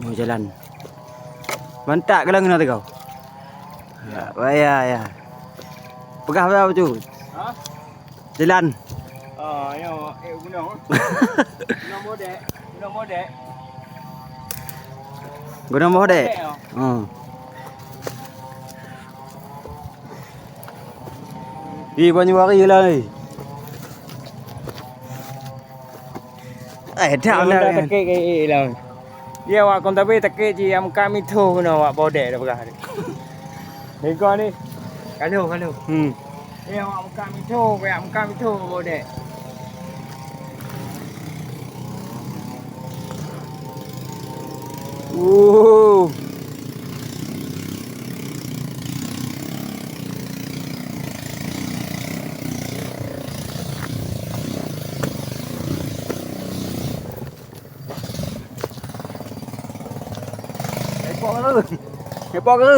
Oh, jalan. Mantap kalau kena tu kau. Ya. Pegah apa tu? Ha? Jalan. Yo, gunung. Gunung bodek. Gunung bawah dek. Banyak hari lah ni. Dah Dah tekek ke lah. Dia awak kon tapi tekek je am kami tu kena awak bodek dah pegah ni. Ni kau ni. Kalau. Dia awak kami tu, kami tu bodek. Hepok ke?